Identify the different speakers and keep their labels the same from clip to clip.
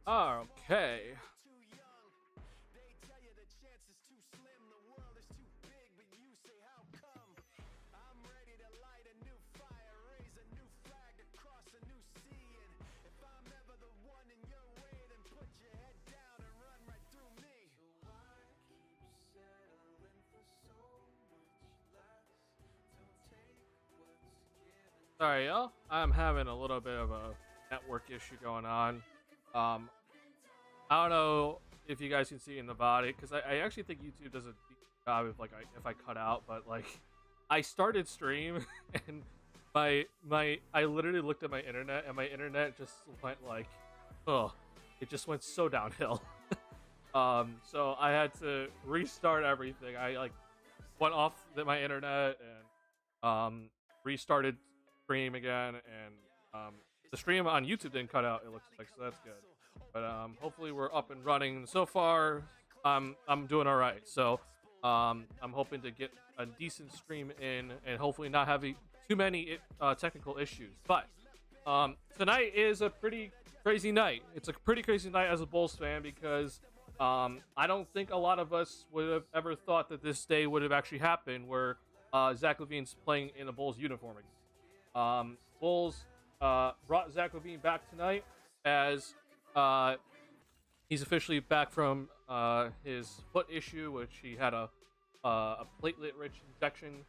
Speaker 1: Okay. Sorry, y'all. I'm having a little bit of a network issue going on. Um, I don't know if you guys can see in the body because I actually think YouTube does a decent job if I cut out, but like I started stream and my I literally looked at my internet and my internet just went like, oh, it just went so downhill. So I had to restart everything. I like went off my internet and restarted stream again, and the stream on YouTube didn't cut out. It looks like, so that's good. But hopefully we're up and running. So far, I'm doing all right. So I'm hoping to get a decent stream in and hopefully not having too many technical issues. But tonight is a pretty crazy night. It's a pretty crazy night as a Bulls fan because I don't think a lot of us would have ever thought that this day would have actually happened where Zach LaVine's playing in a Bulls uniform again. Bulls brought Zach LaVine back tonight as he's officially back from his foot issue, which he had a platelet-rich injection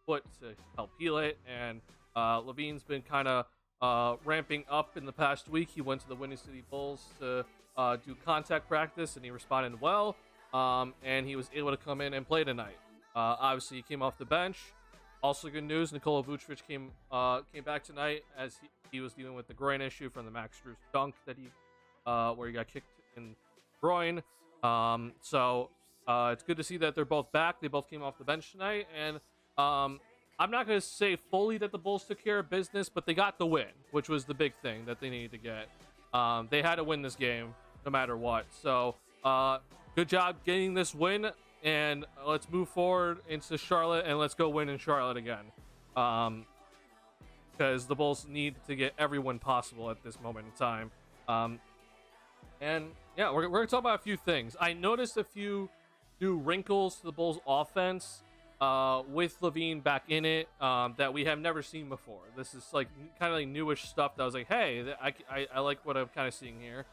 Speaker 1: foot to help heal it, and LaVine's been kind of ramping up in the past week. He went to the Windy City Bulls to do contact practice, and he responded well, and he was able to come in and play tonight. Obviously, he came off the bench. Also, good news: Nikola Vucevic came back tonight as he was dealing with the groin issue from the Max Strus dunk that where he got kicked in the groin. So it's good to see that they're both back. They both came off the bench tonight, and I'm not going to say fully that the Bulls took care of business, but they got the win, which was the big thing that they needed to get. They had to win this game no matter what. So good job getting this win. And let's move forward into Charlotte and let's go win in Charlotte again. Because the Bulls need to get everyone possible at this moment in time. And yeah, we're going to talk about a few things. I noticed a few new wrinkles to the Bulls offense with LaVine back in it that we have never seen before. This is like kind of like newish stuff that I was like, hey, I like what I'm kind of seeing here.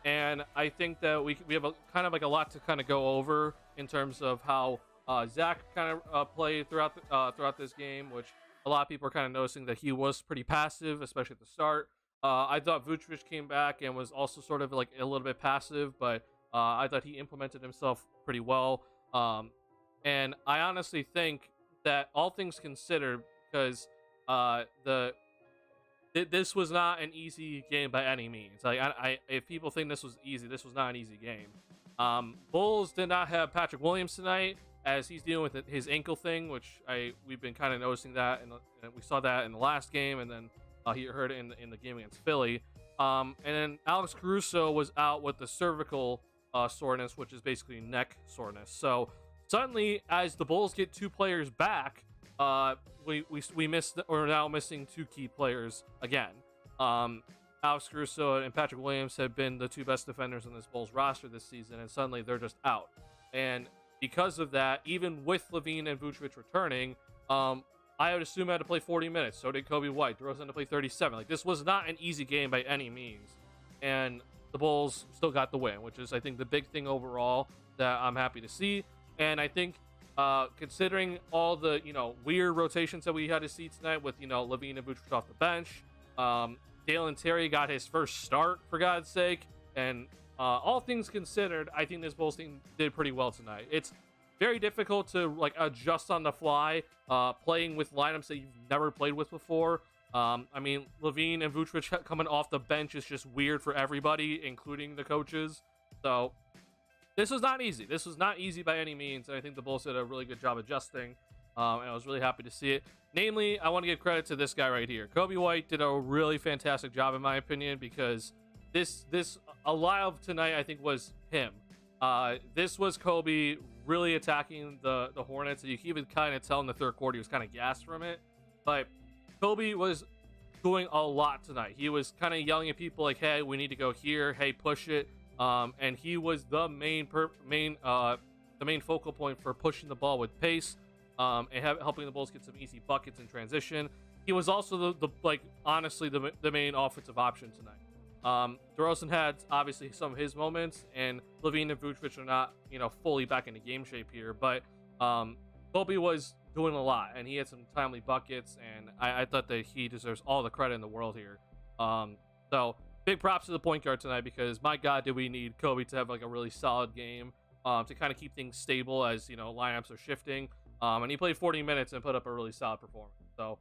Speaker 1: And I think that we have a kind of like a lot to kind of go over in terms of how Zach kind of played throughout this game, which a lot of people are kind of noticing that he was pretty passive, especially at the start. I thought Vucevic came back and was also sort of like a little bit passive, but I thought he implemented himself pretty well. And I honestly think that all things considered, because this was not an easy game by any means. Like, if people think this was easy, this was not an easy game. Bulls did not have Patrick Williams tonight, as he's dealing with his ankle thing, which we've been kind of noticing that, and we saw that in the last game, and then he heard it in the game against Philly. And then Alex Caruso was out with the cervical soreness, which is basically neck soreness. So suddenly, as the Bulls get two players back, we missed, or now missing two key players again. Alex Caruso and Patrick Williams have been the two best defenders on this Bulls roster this season, and suddenly they're just out. And because of that, even with LaVine and Vucevic returning, I would assume I had to play 40 minutes. So did Kobe White. DeRozan to play 37. Like, this was not an easy game by any means. And the Bulls still got the win, which is, I think, the big thing overall that I'm happy to see. And I think considering all the, weird rotations that we had to see tonight with, LaVine and Vucevic off the bench, Dalen Terry got his first start, for God's sake. And all things considered, I think this Bulls team did pretty well tonight. It's very difficult to adjust on the fly, playing with lineups that you've never played with before. LaVine and Vucevic coming off the bench is just weird for everybody, including the coaches. So this was not easy. This was not easy by any means, and I think the Bulls did a really good job adjusting, and I was really happy to see it. Namely, I want to give credit to this guy right here. Kobe White did a really fantastic job, in my opinion, because a lot of tonight, I think, was him. This was Kobe really attacking the Hornets, and you can even kind of tell in the third quarter he was kind of gassed from it. But Kobe was doing a lot tonight. He was kind of yelling at people like, "Hey, we need to go here. Hey, push it." And he was the main focal point for pushing the ball with pace, and helping the Bulls get some easy buckets in transition. He was also honestly the main offensive option tonight. DeRozan had obviously some of his moments, and LaVine and Vucevic are not, fully back into game shape here. But Kobe was doing a lot, and he had some timely buckets, and I thought that he deserves all the credit in the world here. So big props to the point guard tonight, because my God, did we need Kobe to have like a really solid game to kind of keep things stable as lineups are shifting. And he played 40 minutes and put up a really solid performance. So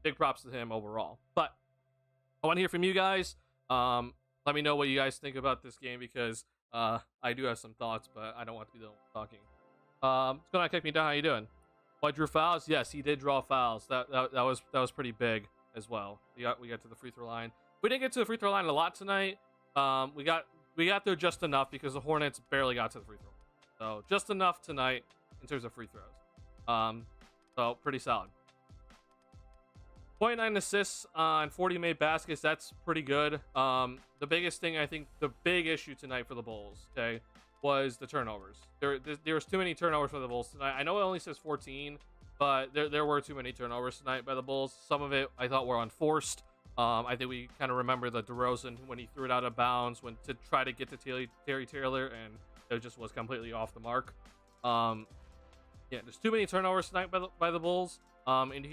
Speaker 1: big props to him overall. But I want to hear from you guys. Let me know what you guys think about this game, because I do have some thoughts, but I don't want to be the one talking. What's going on, Kick Me Down? How you doing? What, drew fouls? Yes, he did draw fouls. That was pretty big as well. We got to the free throw line. We didn't get to the free throw line a lot tonight. We got there just enough, because the Hornets barely got to the free throw line. So just enough tonight in terms of free throws. So pretty solid. 29 assists on 40 made baskets. That's pretty good. The biggest thing, I think, the big issue tonight for the Bulls, okay, was the turnovers. There was too many turnovers for the Bulls tonight. I know it only says 14, but there were too many turnovers tonight by the Bulls. Some of it I thought were unforced. I think we kind of remember the DeRozan when he threw it out of bounds to try to get to Terry Taylor, and it just was completely off the mark. Yeah, there's too many turnovers tonight by the Bulls. And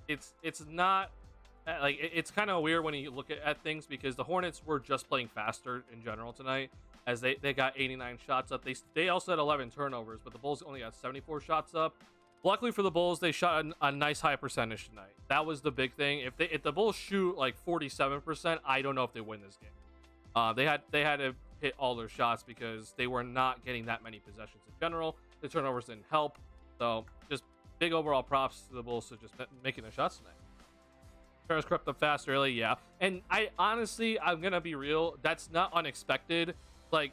Speaker 1: it's not like it's kind of weird when you look at things, because the Hornets were just playing faster in general tonight, as they got 89 shots up. They also had 11 turnovers, but the Bulls only got 74 shots up. Luckily for the Bulls, they shot a nice high percentage tonight. That was the big thing. If the Bulls shoot like 47%, I don't know if they win this game. They had to hit all their shots, because they were not getting that many possessions in general. The turnovers didn't help. So just big overall props to the Bulls for just making their shots tonight. Turnovers crept up fast early, yeah. And I'm gonna be real, that's not unexpected. Like,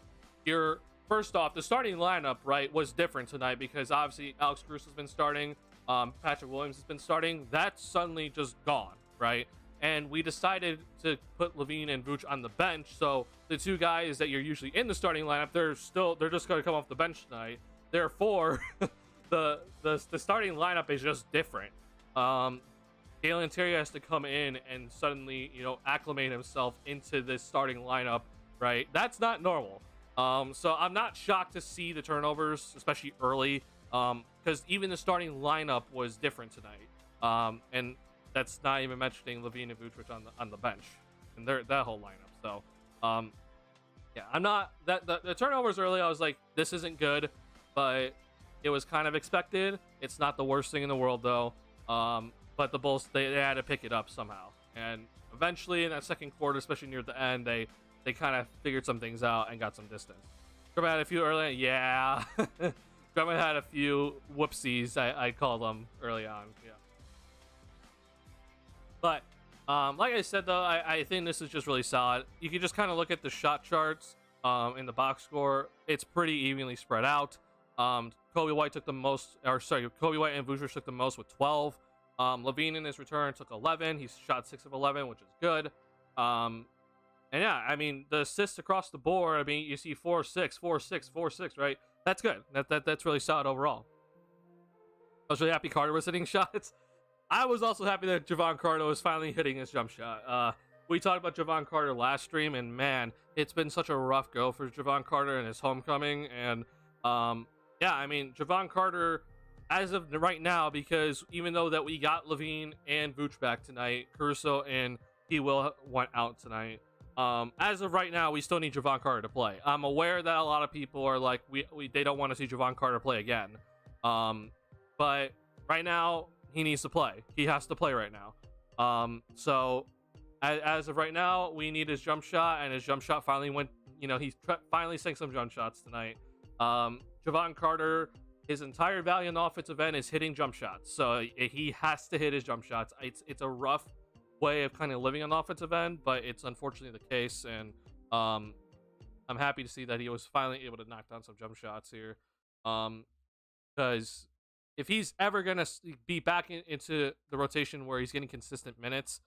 Speaker 1: first off, the starting lineup, right, was different tonight, because obviously Alex Caruso's been starting, Patrick Williams has been starting. That's suddenly just gone, right? And we decided to put LaVine and Vooch on the bench, so the two guys that you're usually in the starting lineup, they're just going to come off the bench tonight. Therefore, the starting lineup is just different. Galen Terry has to come in and suddenly, acclimate himself into this starting lineup, right? That's not normal. So I'm not shocked to see the turnovers, especially early, because even the starting lineup was different tonight. And that's not even mentioning LaVine and Vucevic on the bench and that whole lineup. So, yeah, I'm not the turnovers early. I was like, this isn't good, but it was kind of expected. It's not the worst thing in the world, though. But the Bulls, they had to pick it up somehow. And eventually, in that second quarter, especially near the end, they kind of figured some things out and got some distance. Drummond had a few early, yeah. Drummond had a few whoopsies, I call them, early on, yeah. But, like I said, though, I think this is just really solid. You can just kind of look at the shot charts in the box score. It's pretty evenly spread out. Kobe White and Vucevic took the most with 12. LaVine in his return took 11. He shot 6 of 11, which is good. And yeah, I mean, the assists across the board, I mean, you see 4-6, 4-6, 4-6, right? That's good. That's really solid overall. I was really happy Carter was hitting shots. I was also happy that Javon Carter was finally hitting his jump shot. We talked about Javon Carter last stream, and man, it's been such a rough go for Javon Carter and his homecoming. And yeah, I mean, Javon Carter, as of right now, because even though that we got LaVine and Vooch back tonight, Caruso and P. Will went out tonight. As of right now, we still need Javon Carter to play. I'm aware that a lot of people are like, they don't want to see Javon Carter play again. But right now, he needs to play. He has to play right now. So as of right now, we need his jump shot, and his jump shot finally went. He finally sank some jump shots tonight. Javon Carter, his entire value in the offensive end is hitting jump shots, so he has to hit his jump shots. It's a rough way of kind of living on the offensive end, but it's unfortunately the case, and I'm happy to see that he was finally able to knock down some jump shots here, because if he's ever gonna be back into the rotation where he's getting consistent minutes,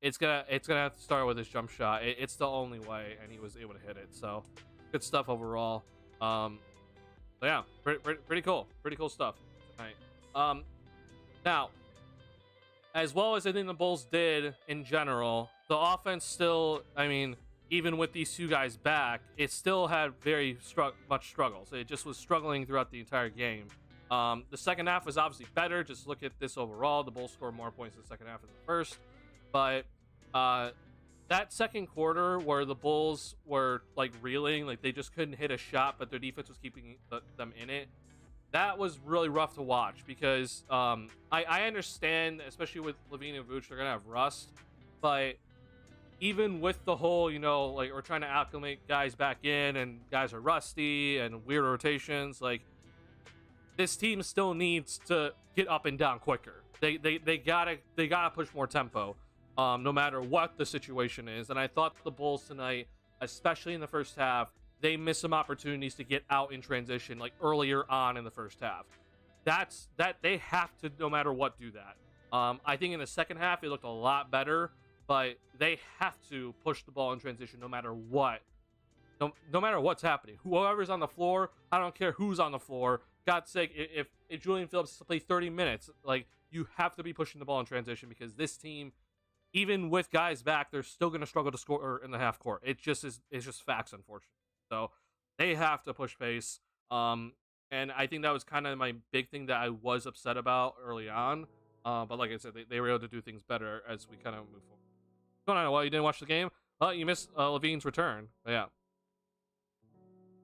Speaker 1: it's gonna have to start with his jump shot. It's the only way, and he was able to hit it. So good stuff overall. So yeah, pretty cool. Pretty cool stuff tonight. Now, as well as I think the Bulls did in general, the offense still, I mean, even with these two guys back, it still had very much struggles. It just was struggling throughout the entire game. The second half was obviously better. Just look at this overall. The Bulls scored more points in the second half than the first. But that second quarter where the Bulls were like reeling, like they just couldn't hit a shot, but their defense was keeping them in it. That was really rough to watch because I understand, especially with LaVine and Vucevic, they're gonna have rust, but even with the whole, like we're trying to acclimate guys back in, and guys are rusty and weird rotations, like this team still needs to get up and down quicker. They gotta push more tempo, no matter what the situation is. And I thought the Bulls tonight, especially in the first half, they missed some opportunities to get out in transition, like earlier on in the first half. That they have to, no matter what, do that. I think in the second half it looked a lot better, but they have to push the ball in transition no matter what. No matter what's happening. Whoever's on the floor, I don't care who's on the floor. God's sake, if Julian Phillips has to play 30 minutes, like, you have to be pushing the ball in transition, because this team, even with guys back, they're still going to struggle to score in the half court. It's just facts, unfortunately. So they have to push pace. And I think that was kind of my big thing that I was upset about early on. But like I said, they were able to do things better as we kind of move forward. What's going on? Well, you didn't watch the game? You missed LaVine's return. But yeah.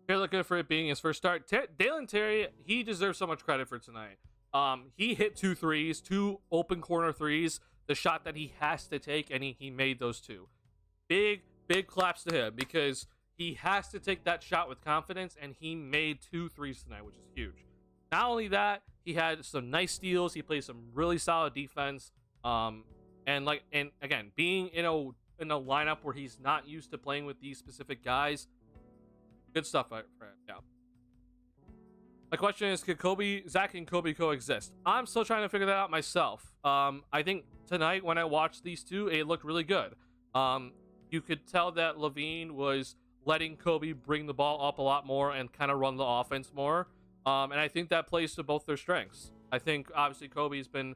Speaker 1: He looked good for it being his first start. Dalen Terry, he deserves so much credit for tonight. He hit 2 threes, 2 open corner threes, the shot that he has to take, and he made those 2. Big claps to him, because he has to take that shot with confidence, and he made 2 threes tonight, which is huge. Not only that, he had some nice steals. He played some really solid defense. And again, being in a lineup where he's not used to playing with these specific guys, good stuff for him. Yeah. My question is, could Zach and Kobe coexist? I'm still trying to figure that out myself. I think tonight when I watched these two, it looked really good. You could tell that LaVine was letting Kobe bring the ball up a lot more and kind of run the offense more. And I think that plays to both their strengths. I think obviously Kobe's been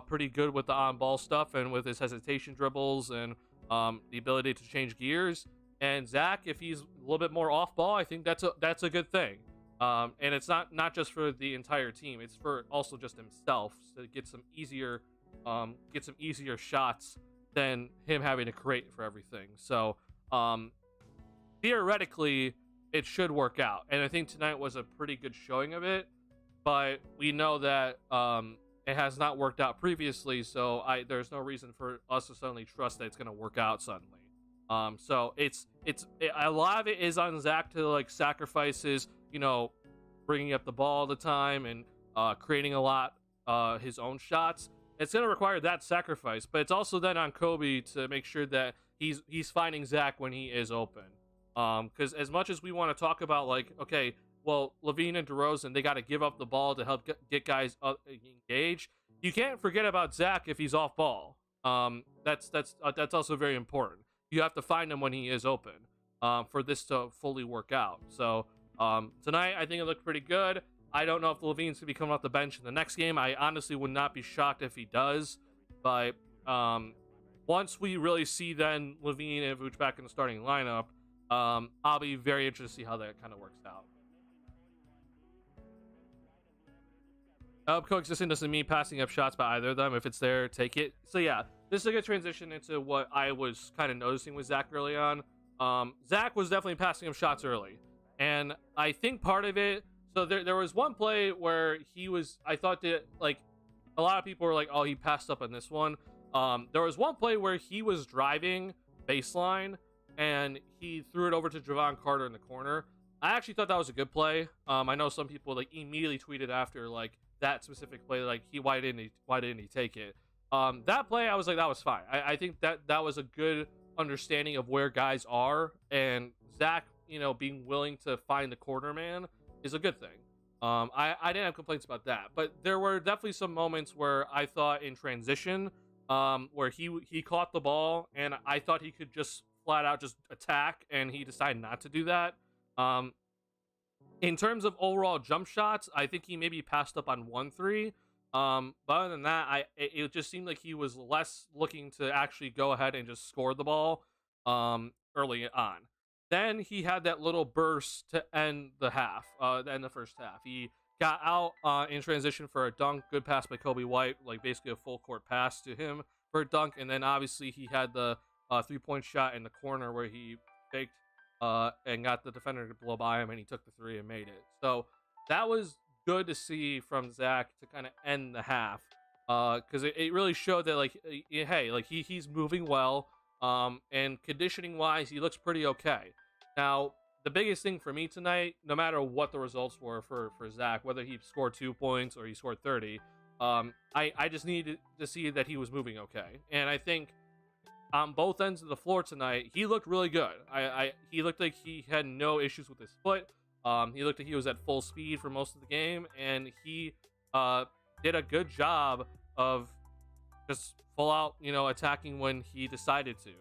Speaker 1: pretty good with the on-ball stuff and with his hesitation dribbles and the ability to change gears. And Zach, if he's a little bit more off-ball, I think that's a good thing. And it's not just for the entire team; it's for also just himself to get some easier shots than him having to create for everything. So theoretically, it should work out, and I think tonight was a pretty good showing of it. But we know that it has not worked out previously, so there's no reason for us to suddenly trust that it's going to work out suddenly. So it's a lot of it is on Zach to like sacrifice his, bringing up the ball all the time and creating a lot his own shots. It's going to require that sacrifice, but it's also then on Kobe to make sure that he's finding Zach when he is open. Because as much as we want to talk about like, okay, well, LaVine and DeRozan, they got to give up the ball to help get guys engaged. You can't forget about Zach if he's off ball. That's also very important. You have to find him when he is open for this to fully work out. So tonight, I think it looked pretty good. I don't know if LaVine's going to be coming off the bench in the next game. I honestly would not be shocked if he does. But once we really see then LaVine and Vucevic back in the starting lineup, I'll be very interested to see how that kind of works out. Coexisting doesn't mean passing up shots by either of them. If it's there, take it. So yeah, this is a good transition into what I was kind of noticing with Zach early on. Zach was definitely passing up shots early. And I think part of it, so there was one play where I thought that, like, a lot of people were like, oh, he passed up on this one. There was one play where he was driving baseline and he threw it over to Javon Carter in the corner. I actually thought that was a good play. I know some people like immediately tweeted after like that specific play, like why didn't he take it? That play, I was like, that was fine. I think that was a good understanding of where guys are, and Zach, being willing to find the corner man is a good thing. I didn't have complaints about that, but there were definitely some moments where I thought in transition where he caught the ball, and I thought he could just flat out just attack, and he decided not to do that. Um, in terms of overall jump shots, I think he maybe passed up on 1 3. But other than that, it just seemed like he was less looking to actually go ahead and just score the ball early on. Then he had that little burst to end the half, end the first half. He got out in transition for a dunk, good pass by Kobe White, like basically a full court pass to him for a dunk, and then obviously he had the 3-point shot in the corner where he faked and got the defender to blow by him, and he took the three and made it. So that was good to see from Zach to kind of end the half, because it really showed that like, hey, like he's moving well, and conditioning wise, he looks pretty okay. Now, the biggest thing for me tonight, no matter what the results were for Zach, whether he scored 2 points or he scored 30, I just needed to see that he was moving okay, and I think on both ends of the floor tonight, he looked really good. He looked like he had no issues with his foot. He looked like he was at full speed for most of the game, and he did a good job of just full out, attacking when he decided to.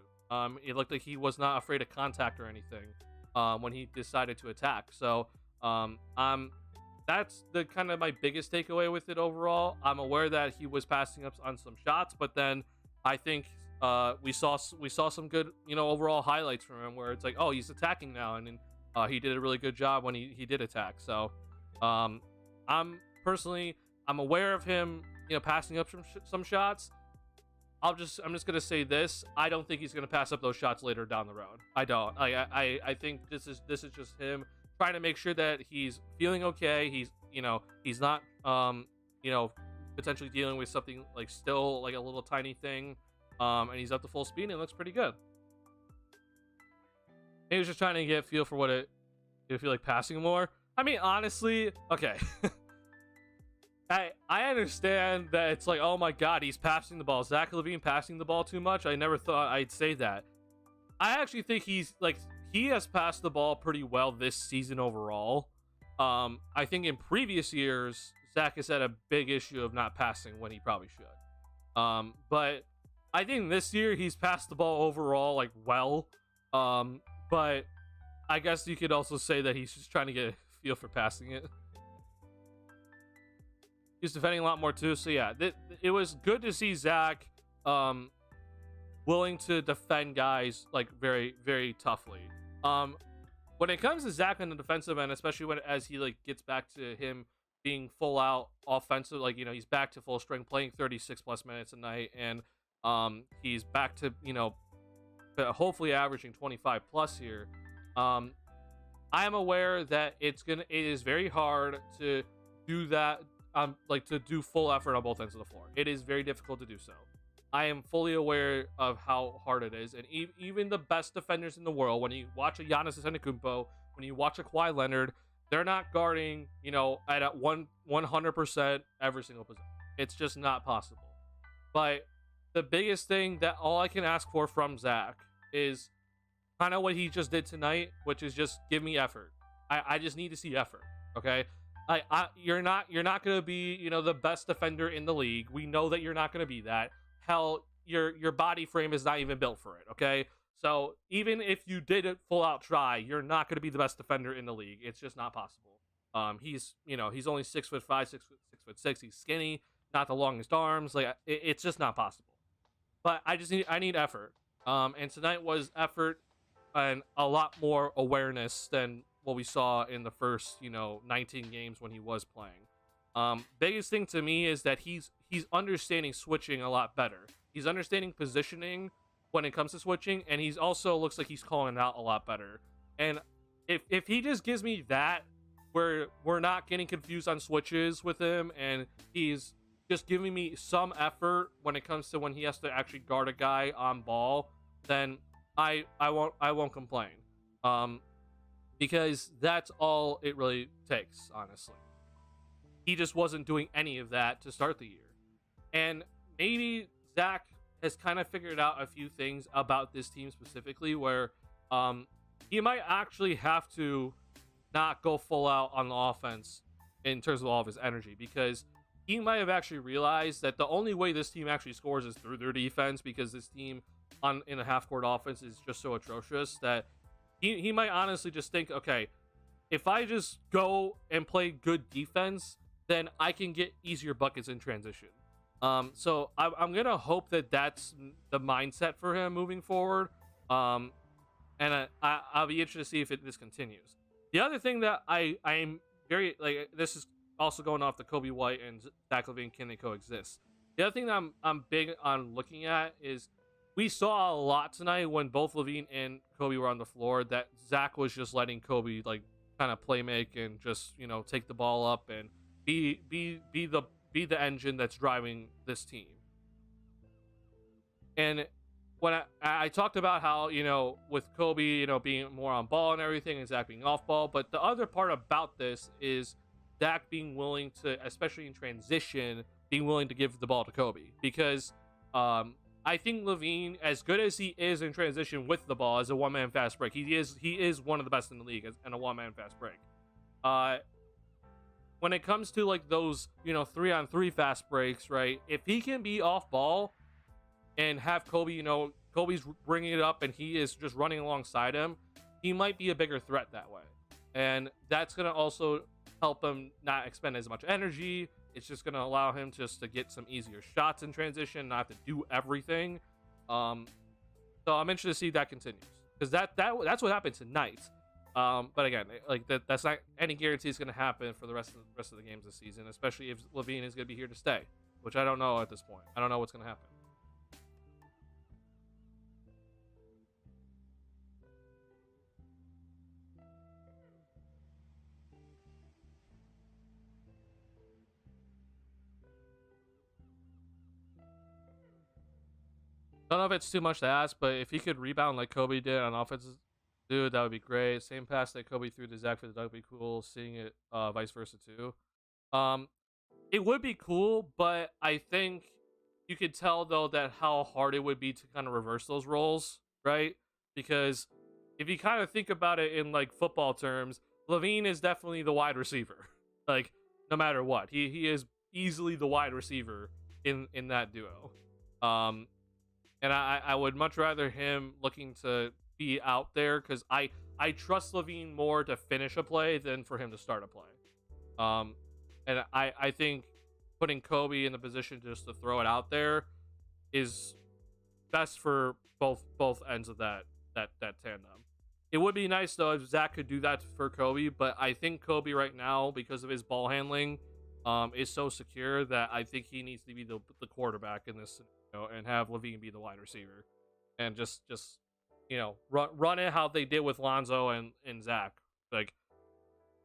Speaker 1: It looked like he was not afraid of contact or anything when he decided to attack. So that's the kind of my biggest takeaway with it overall. I'm aware that he was passing up on some shots, but then I think we saw some good, overall highlights from him where it's like, oh, he's attacking now, and then he did a really good job when he did attack. So I'm aware of him, passing up some shots. I'm just gonna say this: I don't think he's gonna pass up those shots later down the road. I don't. I think this is just him trying to make sure that he's feeling okay. He's not potentially dealing with something like still like a little tiny thing. And he's up to full speed and it looks pretty good. He was just trying to get a feel for what it feel like passing more. I mean, honestly, okay. I understand that it's like, oh my god, he's passing the ball. Zach LaVine passing the ball too much. I never thought I'd say that. I actually think he has passed the ball pretty well this season overall. I think in previous years, Zach has had a big issue of not passing when he probably should. But I think this year he's passed the ball overall like well. But I guess you could also say that he's just trying to get a feel for passing it. He's defending a lot more too. So yeah, it was good to see Zach willing to defend guys like very, very toughly. When it comes to Zach on the defensive end, especially as he like gets back to him being full out offensive, like he's back to full strength, playing 36 plus minutes a night, and he's back to hopefully averaging 25 plus here. I am aware that it is very hard to do that, like to do full effort on both ends of the floor. It is very difficult to do so. I am fully aware of how hard it is, and even the best defenders in the world, when you watch a Giannis Antetokounmpo, when you watch a Kawhi Leonard, they're not guarding, at 100% every single position. It's just not possible. But the biggest thing that all I can ask for from Zach is kind of what he just did tonight, which is just give me effort. I just need to see effort. Okay. You're not going to be, the best defender in the league. We know that you're not going to be that. Hell, your body frame is not even built for it. Okay. So even if you did it full out try, you're not going to be the best defender in the league. It's just not possible. He's only 6'5", 6'6". He's skinny, not the longest arms. Like it's just not possible. But I need effort. And tonight was effort and a lot more awareness than what we saw in the first, 19 games when he was playing. Biggest thing to me is that he's understanding switching a lot better. He's understanding positioning when it comes to switching, and he's also looks like he's calling it out a lot better. And if he just gives me that, where we're not getting confused on switches with him, and he's just giving me some effort when it comes to when he has to actually guard a guy on ball, then I won't complain. Because that's all it really takes, honestly. He just wasn't doing any of that to start the year. And maybe Zach has kind of figured out a few things about this team specifically where he might actually have to not go full out on the offense in terms of all of his energy, because he might have actually realized that the only way this team actually scores is through their defense, because this team in a half-court offense is just so atrocious that he might honestly just think, okay, if I just go and play good defense, then I can get easier buckets in transition. So I'm gonna hope that that's the mindset for him moving forward. And I'll be interested to see if this continues. The other thing that I'm very, like, this is also going off the Kobe White and Zach LaVine, can they coexist? The other thing that I'm big on looking at is we saw a lot tonight when both LaVine and Kobe were on the floor that Zach was just letting Kobe like kind of play make and just, you know, take the ball up and be the engine that's driving this team. And when I talked about how, you know, with Kobe, you know, being more on ball and everything and Zach being off ball, but the other part about this is Zach being willing to, especially in transition, being willing to give the ball to Kobe, because I think LaVine, as good as he is in transition with the ball as a one-man fast break, he is one of the best in the league as in a one-man fast break. When it comes to like those, you know, 3-on-3 fast breaks, right? If he can be off ball and have Kobe, you know, Kobe's bringing it up and he is just running alongside him, he might be a bigger threat that way. And that's going to also help him not expend as much energy. It's just going to allow him just to get some easier shots in transition, not to do everything. So I'm interested to see if that continues, because that's what happened tonight. But again, like that's not any guarantee it's going to happen for the rest of the games this season, especially if LaVine is going to be here to stay, which I don't know at this point. I don't know what's going to happen. I don't know if it's too much to ask, but if he could rebound like Kobe did on offenses, dude, that would be great. Same pass that Kobe threw to Zach for the dunk would be cool. Seeing it vice versa too. Um, it would be cool, but I think you could tell though that how hard it would be to kind of reverse those roles, right? Because if you kind of think about it in like football terms, LaVine is definitely the wide receiver. Like no matter what, he is easily the wide receiver in that duo. Um, and I would much rather him looking to be out there, because I trust LaVine more to finish a play than for him to start a play. And I think putting Kobe in the position just to throw it out there is best for both ends of that tandem. It would be nice though if Zach could do that for Kobe, but I think Kobe right now, because of his ball handling, is so secure that I think he needs to be the quarterback in this scenario and have LaVine be the wide receiver, and just you know run it how they did with Lonzo and Zach. Like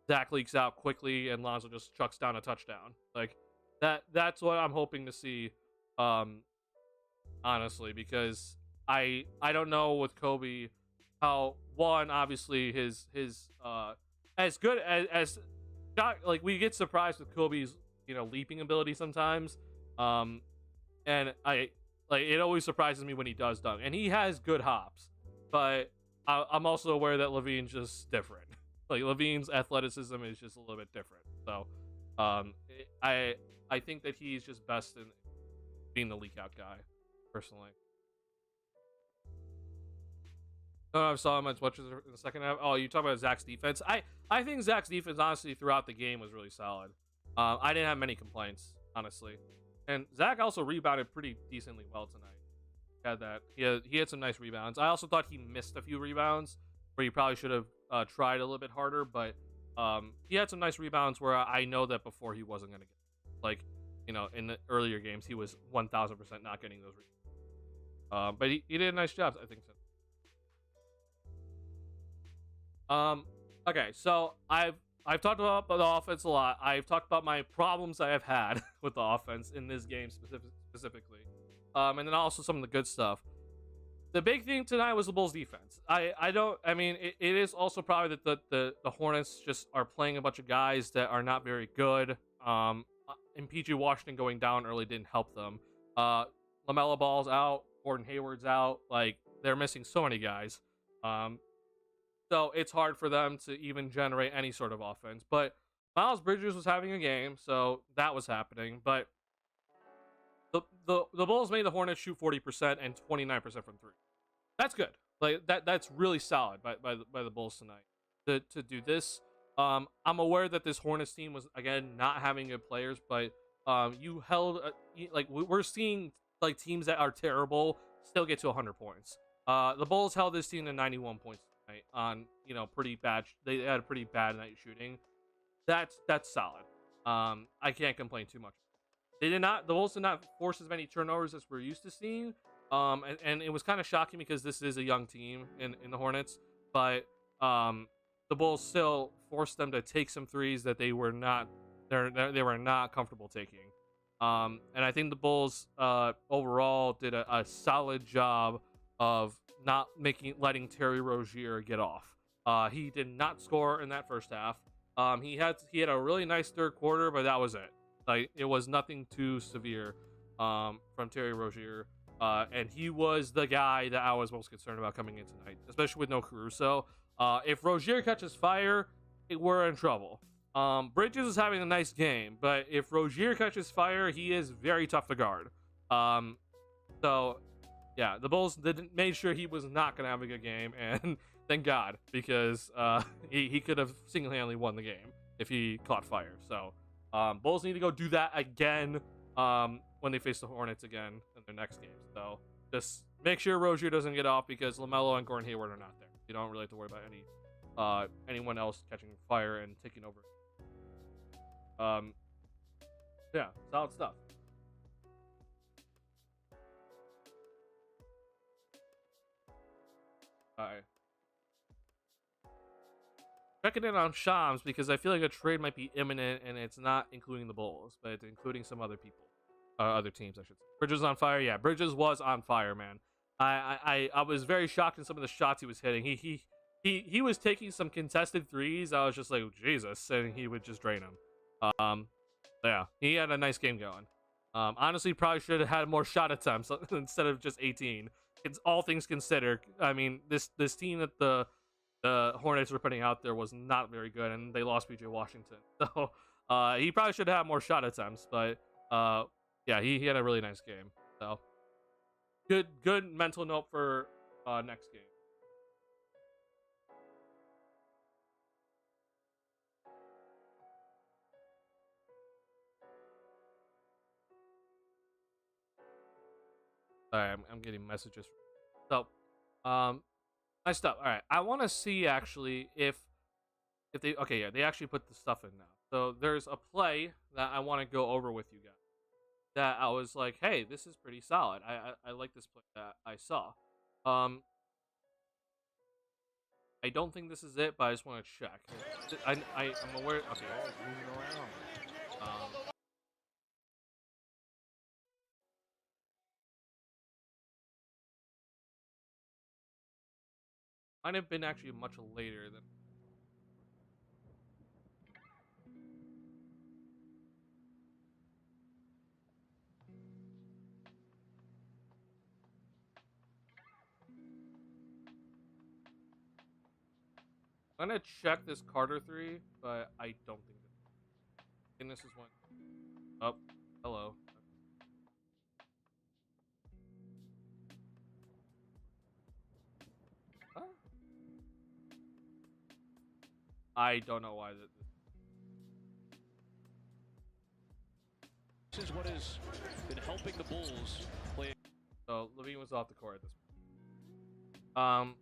Speaker 1: Zach leaks out quickly and Lonzo just chucks down a touchdown. Like that's what I'm hoping to see, honestly, because I don't know with Kobe how, one, obviously his as good as like we get surprised with Kobe's, you know, leaping ability sometimes, and I like it always surprises me when he does dunk, and he has good hops, but I'm also aware that LaVine's just different. Like LaVine's athleticism is just a little bit different. So I think that he's just best in being the leak out guy, personally. I saw much in the second half. Oh, you talk about Zach's defense. I think Zach's defense, honestly, throughout the game was really solid. I didn't have many complaints, honestly. And Zach also rebounded pretty decently well tonight. He had some nice rebounds. I also thought he missed a few rebounds where he probably should have tried a little bit harder, but he had some nice rebounds where I know that before he wasn't going to get. Like, you know, in the earlier games, he was 1,000% not getting those rebounds. But he did a nice job, I think so. Okay, so I've talked about the offense a lot. I've talked about my problems I have had with the offense in this game specifically. And then also some of the good stuff. The big thing tonight was the Bulls defense. I mean, it is also probably that the Hornets just are playing a bunch of guys that are not very good. And PG Washington going down early didn't help them. LaMelo Ball's out, Gordon Hayward's out. Like, they're missing so many guys. So it's hard for them to even generate any sort of offense. But Miles Bridges was having a game, so that was happening. But the Bulls made the Hornets shoot 40% and 29% from three. That's good. Like that's really solid by the Bulls tonight to do this. I'm aware that this Hornets team was again not having good players, but you held like we're seeing like teams that are terrible still get to 100 points. The Bulls held this team to 91 points tonight on pretty bad. They had a pretty bad night shooting. That's solid. I can't complain too much. They did not. The Bulls did not force as many turnovers as we're used to seeing. And it was kind of shocking because this is a young team in the Hornets, but the Bulls still forced them to take some threes that they were not they were not comfortable taking. And I think the Bulls overall did a solid job of not letting Terry Rozier get off. He did not score in that first half. He had a really nice third quarter, but that was it. Like it was nothing too severe from Terry Rozier. And he was the guy that I was most concerned about coming in tonight, especially with no Caruso. If Rozier catches fire, we're in trouble. Bridges is having a nice game, but if Rozier catches fire, he is very tough to guard. So, yeah, the Bulls made sure he was not going to have a good game, and thank God, because he could have single-handedly won the game if he caught fire. So, Bulls need to go do that again when they face the Hornets again in their next game. So just make sure Rozier doesn't get off because LaMelo and Gordon Hayward are not there. You don't really have to worry about anyone else catching fire and taking over. Yeah, solid stuff. All right. Checking in on Shams because I feel like a trade might be imminent and it's not including the Bulls, but it's including some other people. Other teams, I should say. Bridges on fire. Yeah, Bridges was on fire, man. I was very shocked in some of the shots he was hitting. He was taking some contested threes. I was just like, Jesus, and he would just drain them. Yeah, he had a nice game going. Honestly, probably should have had more shot attempts instead of just 18. It's all things considered. I mean, this team that the Hornets were putting out there was not very good, and they lost PJ Washington. So he probably should have had more shot attempts, but yeah, he had a really nice game. So good mental note for next game. Sorry, I'm getting messages. So nice stuff. All right, I want to see actually if they they actually put the stuff in now. So there's a play that I want to go over with you guys. That I was like, hey, this is pretty solid. I like this play that I saw. I don't think this is it, but I just want to check. I'm aware. Okay. Might have been actually much later than. I'm gonna check this Carter 3, but I don't think and this is one. Oh, hello. Huh? I don't know why
Speaker 2: This is what has been helping the Bulls play.
Speaker 1: So LaVine was off the court at this point.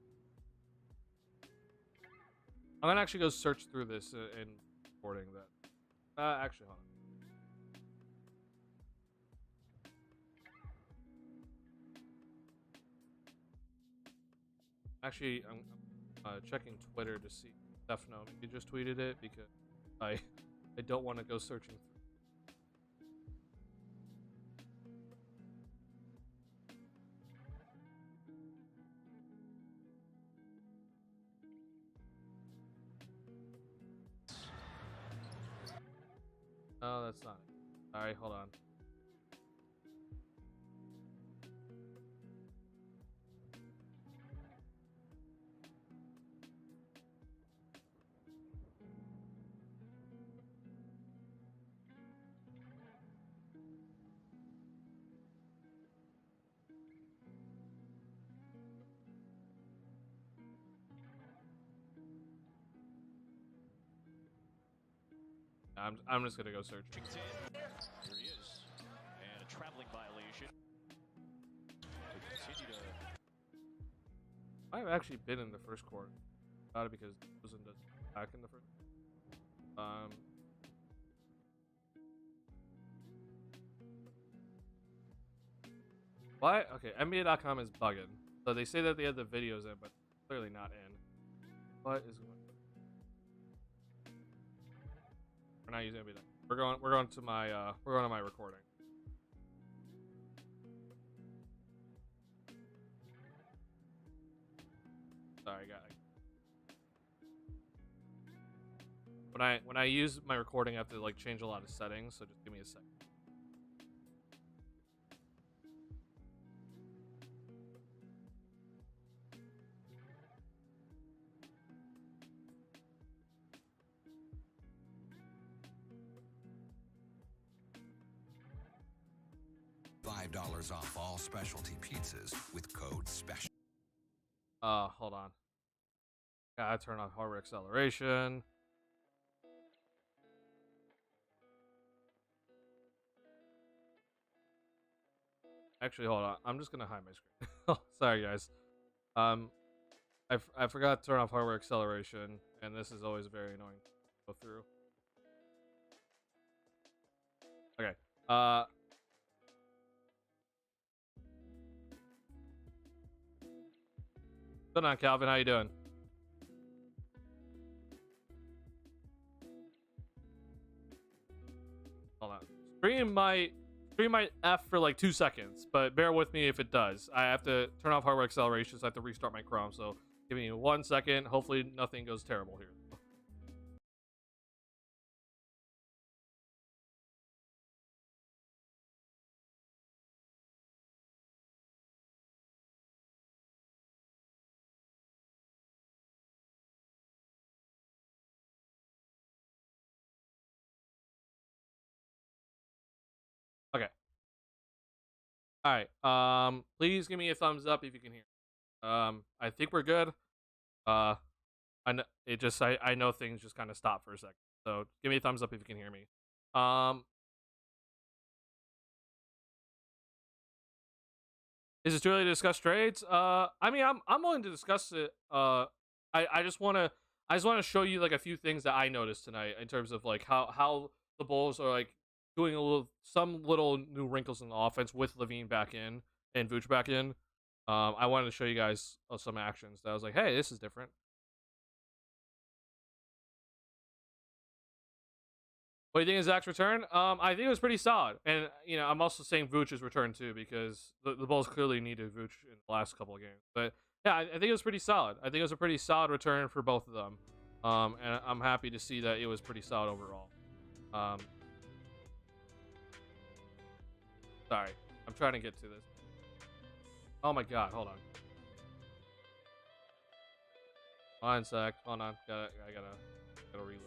Speaker 1: I'm gonna actually go search through this and recording that. Actually, hold on. Actually, I'm checking Twitter to see if Stefano maybe just tweeted it because I don't want to go searching. No, that's not it. All right, hold on. I'm just gonna go search.
Speaker 2: Here he is, and a traveling violation. Continue to.
Speaker 1: I've actually been in the first quarter. Not it because it wasn't back in the first. What? Okay, NBA.com is bugging. So they say that they had the videos in, but clearly not in. What is going on? We're not using NBA.com. We're going to my recording. Sorry, guys. When I use my recording, I have to like change a lot of settings, so just give me a second.
Speaker 3: $5 off all specialty pizzas with code SPECIAL.
Speaker 1: Hold on. Gotta turn on hardware acceleration. Actually, hold on. I'm just gonna hide my screen. Oh, sorry, guys. I forgot to turn off hardware acceleration, and this is always very annoying to go through. Okay. What's going on, Calvin? How you doing? Hold on. Stream might F for like 2 seconds, but bear with me if it does. I have to turn off hardware acceleration, so I have to restart my Chrome. So give me 1 second. Hopefully nothing goes terrible here. Okay. All right. Please give me a thumbs up if you can hear. I think we're good. I know it just I know things just kind of stop for a second. So give me a thumbs up if you can hear me. Is it too early to discuss trades? I mean, I'm willing to discuss it. I just wanna show you like a few things that I noticed tonight in terms of like how the Bulls are like doing some little new wrinkles in the offense with LaVine back in and Vucevic back in. I wanted to show you guys some actions that I was like, hey, this is different. What do you think of Zach's return? I think it was pretty solid, and I'm also saying Vucevic's return too because the Bulls clearly needed Vucevic in the last couple of games. But yeah, I think it was pretty solid. I think it was a pretty solid return for both of them, and I'm happy to see that it was pretty solid overall. Sorry, I'm trying to get to this. Oh my God, hold on. 1 sec, hold on. I gotta reload.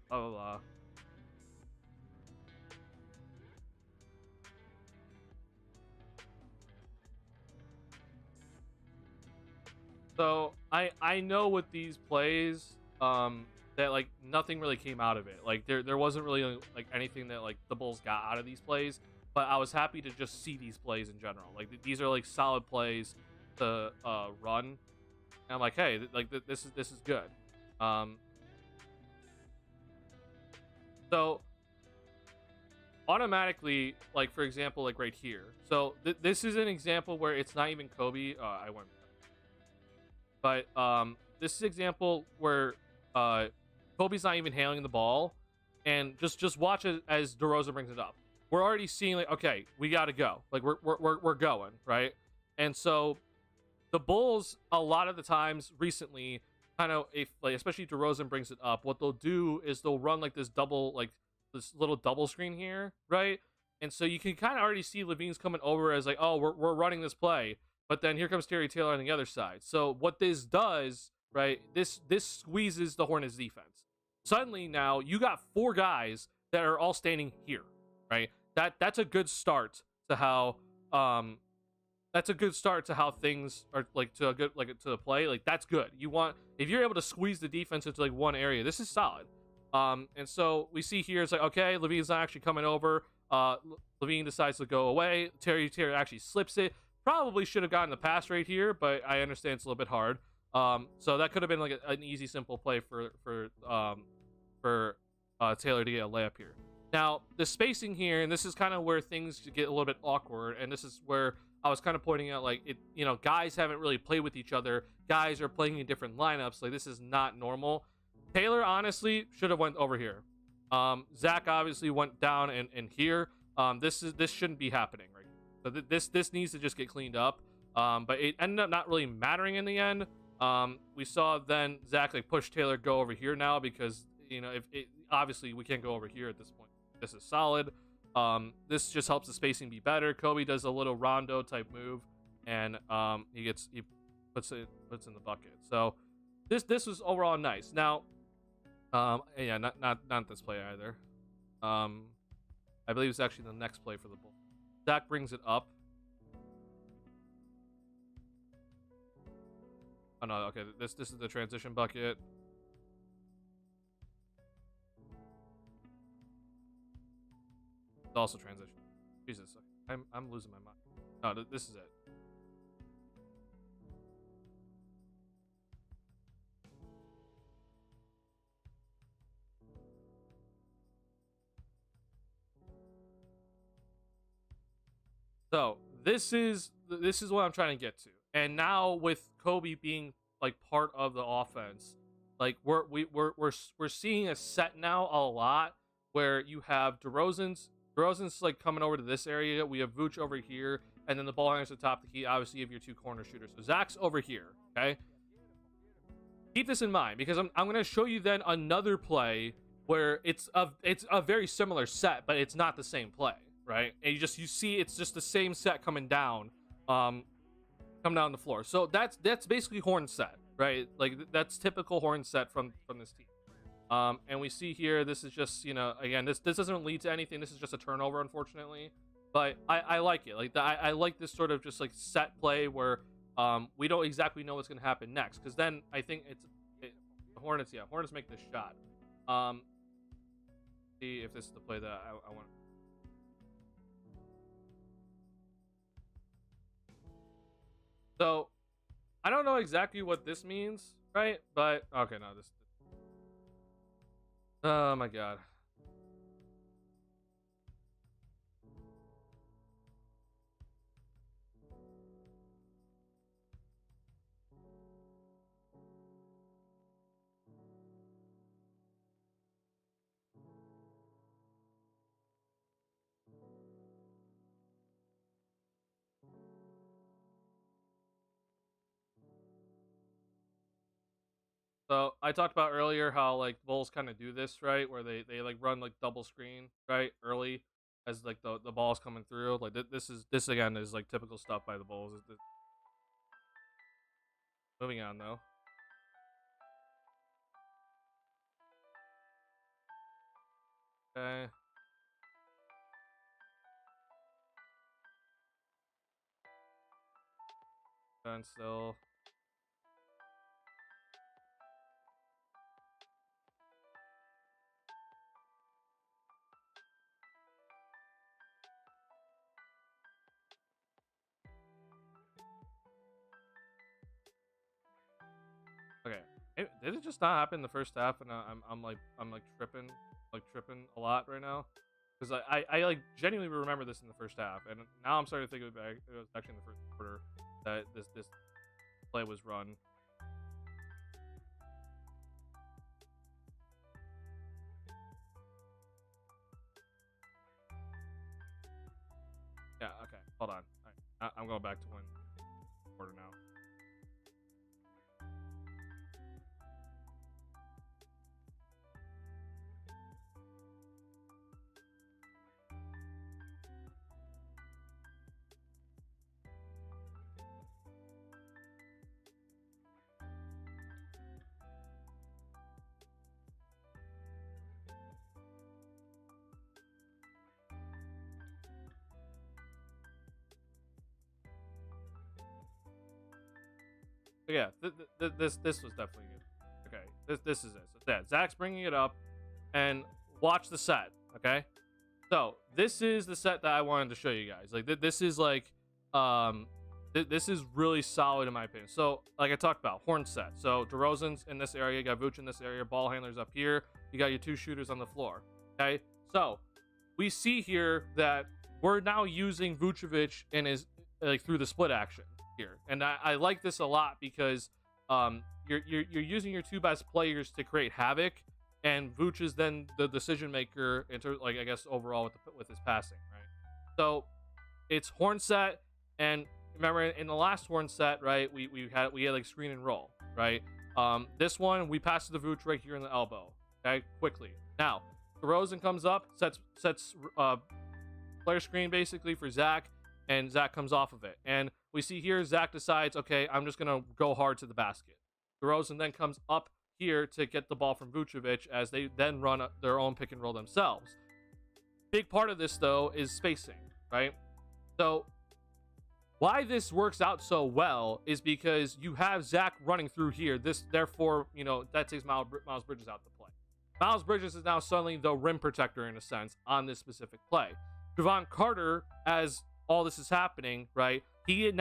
Speaker 1: Blah blah blah. So I know with these plays, that like nothing really came out of it. Like there wasn't really like anything that like the Bulls got out of these plays. But I was happy to just see these plays in general. Like these are like solid plays to run. And I'm like, hey, like this is good. So automatically, like for example, like right here. So this is an example where it's not even Kobe. I went. But this is an example where Kobe's not even handling the ball, and just watch it as DeRozan brings it up. We're already seeing like, okay, we got to go. Like we're going, right? And so the Bulls a lot of the times recently, kind of if like especially if DeRozan brings it up, what they'll do is they'll run like this little double screen here, right? And so you can kind of already see LaVine's coming over as like, oh, we're running this play. But then here comes Terry Taylor on the other side. So what this does, right, this squeezes the Hornets defense. Suddenly now you got 4 guys that are all standing here, right? that's a good start to how things are like to a good like to the play. Like that's good. You want if you're able to squeeze the defense into like one area, this is solid. And so we see here it's like okay, LaVine's not actually coming over. LaVine decides to go away. Terry actually slips it. Probably should have gotten the pass right here, but I understand it's a little bit hard. So that could have been like an easy, simple play for Taylor to get a layup here. Now the spacing here, and this is kind of where things get a little bit awkward, and this is where I was kind of pointing out, like it, guys haven't really played with each other. Guys are playing in different lineups. Like this is not normal. Taylor honestly should have went over here. Zach obviously went down and here. This shouldn't be happening, right? So this needs to just get cleaned up. But it ended up not really mattering in the end. We saw then Zach like push Taylor go over here now because if it, obviously we can't go over here at this point. This is solid. This just helps the spacing be better. Kobe does a little rondo type move, and he puts in the bucket. So this was overall nice. Now, yeah, not this play either. I believe it's actually the next play for the Bulls. Zach brings it up. Oh no, okay. This is the transition bucket. It's also transition. Jesus, I'm losing my mind. No, this is it. So this is what I'm trying to get to. And now with Kobe being like part of the offense, like we're seeing a set now a lot where you have DeRozan's like coming over to this area. We have Vooch over here, and then the ball handlers at the top of the key. Obviously, you have your two corner shooters. So Zach's over here. Okay, keep this in mind because I'm going to show you then another play where it's a very similar set, but it's not the same play, right? And you see it's just the same set coming down the floor. So that's basically Horn set, right? Like that's typical Horn set from this team. And we see here, this is just, again, this doesn't lead to anything. This is just a turnover, unfortunately. But I like it. Like I like this sort of just like set play where we don't exactly know what's going to happen next. Because then I think the Hornets make this shot. See if this is the play that I want. So I don't know exactly what this means, right? But okay, no, this. Oh my god. So I talked about earlier how like Bulls kind of do this, right? Where they like run like double screen, right? Early as like the ball's coming through. Like this again is like typical stuff by the Bulls. Moving on though. Okay. And still. Okay. Did it just not happen in the first half? And I'm like tripping a lot right now. Because I like genuinely remember this in the first half, and now I'm starting to think it was actually in the first quarter that this play was run. Yeah. Okay. Hold on. All right. I'm going back to one quarter now. Yeah, this was definitely good. Okay, this is it. So yeah, Zach's bringing it up, and watch the set. Okay, so this is the set that I wanted to show you guys. Like this is like this is really solid in my opinion. So like I talked about, horn set. So DeRozan's in this area, you got Vooch in this area, ball handlers up here, you got your two shooters on the floor. Okay, so we see here that we're now using Vucevic in his like through the split action here, and I like this a lot because you're using your two best players to create havoc, and Vooch is then the decision maker into like I guess overall with his passing, right? So it's horn set, and remember in the last horn set, right? We had like screen and roll, right? This one we pass to the Vooch right here in the elbow, okay, quickly. Now DeRozan comes up, sets player screen basically for Zach, and Zach comes off of it. And we see here Zach decides, okay, I'm just gonna go hard to the basket. DeRozan then comes up here to get the ball from Vucevic as they then run their own pick and roll themselves. Big part of this though is spacing, right? So why this works out so well is because you have Zach running through here. This therefore, that takes Miles Bridges out the play. Miles Bridges is now suddenly the rim protector in a sense on this specific play. Javon Carter, as all this is happening, right? He's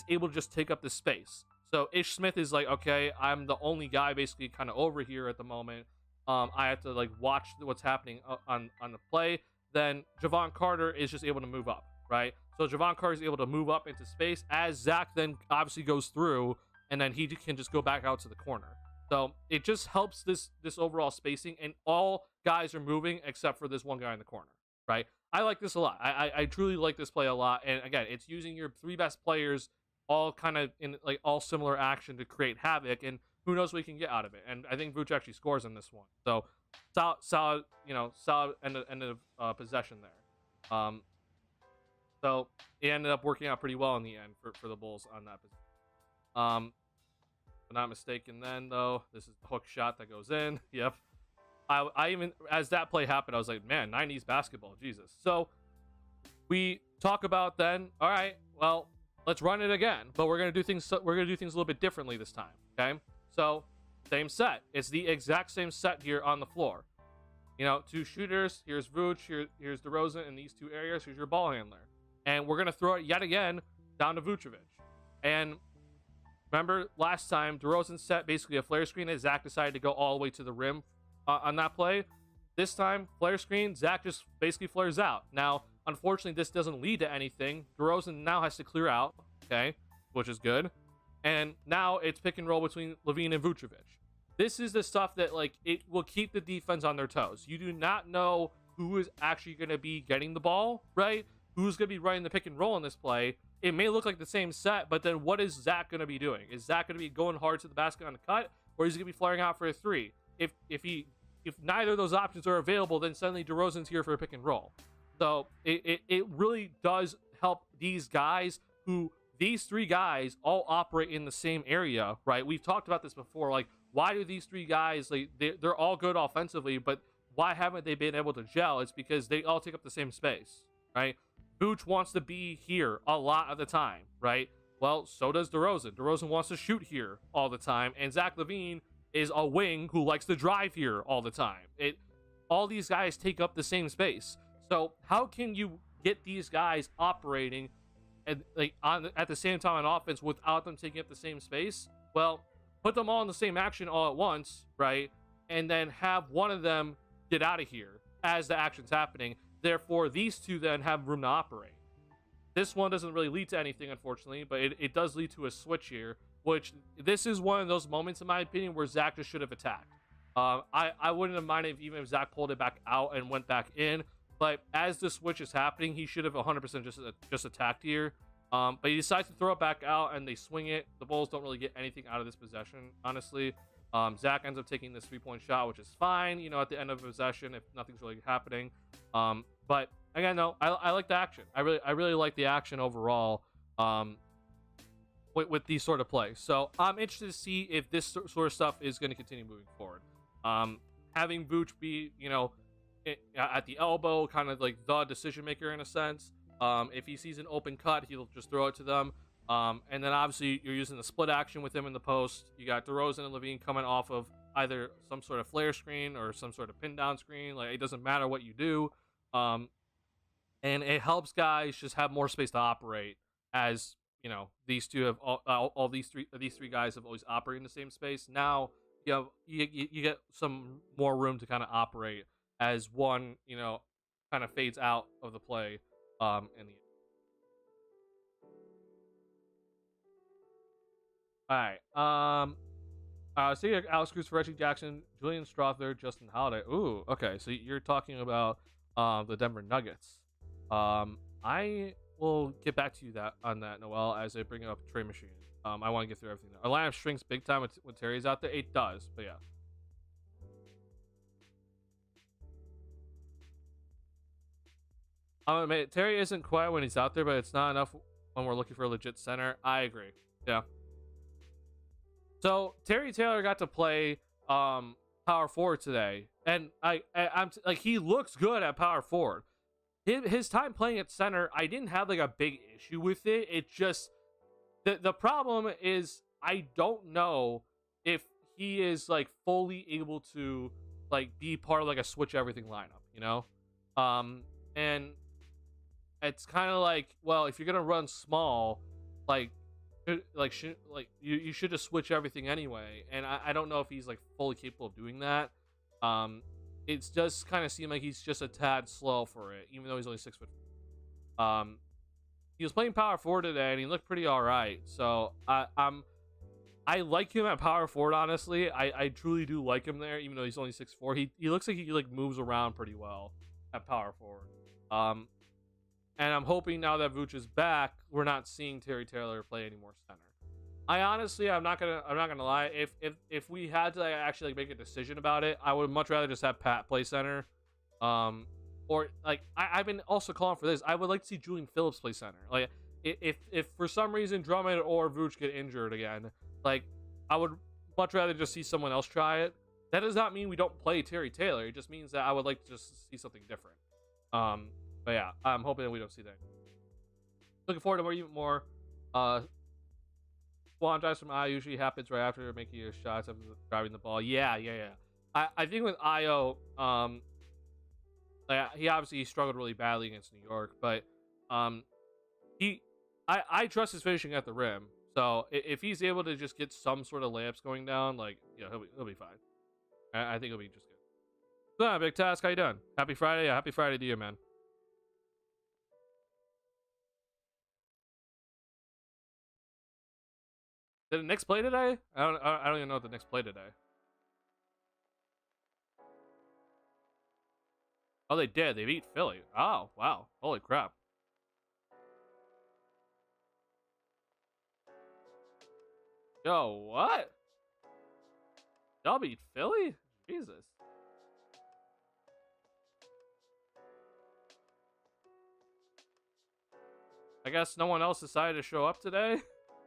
Speaker 1: able to just take up the space. So Ish Smith is like, okay, I'm the only guy basically kind of over here at the moment. I have to like watch what's happening on the play. Then Javon Carter is just able to move up, right? So Javon Carter is able to move up into space as Zach then obviously goes through, and then he can just go back out to the corner. So it just helps this overall spacing, and all guys are moving except for this one guy in the corner, right? I like this a lot. I truly like this play a lot. And again, it's using your three best players all kind of in like all similar action to create havoc, and who knows what we can get out of it. And I think Vooch actually scores in this one. So solid end of possession there. So it ended up working out pretty well in the end for the Bulls on that position. If I'm not mistaken then though, this is the hook shot that goes in. Yep. I even, as that play happened, I was like, man, 90s basketball, Jesus. So we talk about then, all right, well, let's run it again, but we're gonna do things a little bit differently this time. Okay, so same set. It's the exact same set here on the floor. Two shooters. Here's Vooch. Here's DeRozan in these two areas. Here's your ball handler, and we're gonna throw it yet again down to Vucevic. And remember last time DeRozan set basically a flare screen that Zach decided to go all the way to the rim on that play. This time, flare screen, Zach just basically flares out. Now, unfortunately, this doesn't lead to anything. DeRozan now has to clear out, okay, which is good. And now it's pick and roll between LaVine and Vucevic. This is the stuff that, like, it will keep the defense on their toes. You do not know who is actually going to be getting the ball, right? Who's going to be running the pick and roll in this play. It may look like the same set, but then what is Zach going to be doing? Is Zach going to be going hard to the basket on the cut, or is he going to be flaring out for a three? If neither of those options are available, then suddenly DeRozan's here for a pick and roll. So it really does help these guys these three guys all operate in the same area, right? We've talked about this before. Like, why do these three guys, like, they're all good offensively, but why haven't they been able to gel? It's because they all take up the same space, right? Vooch wants to be here a lot of the time, right? Well, so does DeRozan. DeRozan wants to shoot here all the time, and Zach LaVine is a wing who likes to drive here all the time. All these guys take up the same space. So how can you get these guys operating at the same time on offense without them taking up the same space? Well, put them all in the same action all at once, right? And then have one of them get out of here as the action's happening. Therefore, these two then have room to operate. This one doesn't really lead to anything, unfortunately, but it does lead to a switch here, which this is one of those moments, in my opinion, where Zach just should have attacked. I wouldn't have minded if Zach pulled it back out and went back in, but as the switch is happening, he should have 100% just attacked here. But he decides to throw it back out, and they swing it. The Bulls don't really get anything out of this possession, honestly. Zach ends up taking this 3-point shot, which is fine, at the end of a possession if nothing's really happening. But again, no, I like the action. I really like the action overall. With these sort of plays. So I'm interested to see if this sort of stuff is going to continue moving forward. Having Vooch be, at the elbow, kind of like the decision maker in a sense. If he sees an open cut, he'll just throw it to them. And then obviously you're using the split action with him in the post. You got DeRozan and LaVine coming off of either some sort of flare screen or some sort of pin down screen. Like, it doesn't matter what you do. And it helps guys just have more space to operate, as you know, these two have all these three guys have always operated in the same space. Now you get some more room to kind of operate as one, you know, kind of fades out of the play in the all right. See Alex Cruz, Reggie Jackson, Julian Strother, Justin Holiday. Ooh, okay. So you're talking about the Denver Nuggets. I will get back to you on that, Noel, as I bring up Trade Machine. I want to get through everything. Our lineup shrinks big time when Terry's out there. It does, but yeah. I'm gonna admit, Terry isn't quiet when he's out there, but it's not enough when we're looking for a legit center. I agree. Yeah. So Terry Taylor got to play power forward today, and I'm like, he looks good at power forward. His time playing at center, I didn't have like a big issue with it. It just the problem is I don't know if he is like fully able to like be part of like a switch everything lineup, you know? And it's kind of like, well, if you're gonna run small, you should just switch everything anyway. And I don't know if he's like fully capable of doing that. It does kind of seem like he's just a tad slow for it, even though he's only 6 foot. He was playing power forward today, and he looked pretty all right. So I like him at power forward. Honestly, I truly do like him there, even though he's only 6'4". He looks like he like moves around pretty well at power forward. And I'm hoping now that Vooch is back, we're not seeing Terry Taylor play any more center. I'm not gonna lie. If we had to like, actually like make a decision about it, I would much rather just have Pat play center. Or like I've been also calling for this. I would like to see Julian Phillips play center. Like if for some reason Drummond or Vooch get injured again, like I would much rather just see someone else try it. That does not mean we don't play Terry Taylor. It just means that I would like to just see something different. But yeah, I'm hoping that we don't see that. Looking forward to even more. Swan drives from I usually happens right after making your shots of driving the ball. Yeah. I think with Io, like, he obviously struggled really badly against New York, but I trust his finishing at the rim. So if he's able to just get some sort of layups going down, like, yeah, he'll be fine. I think he'll be just good. So, Big Task, how you doing? Happy Friday. Yeah, happy Friday to you, man. Did the Knicks play today? I don't even know if the Knicks play today. Oh, they did. They beat Philly. Oh, wow. Holy crap. Yo, what? Y'all beat Philly? Jesus. I guess no one else decided to show up today,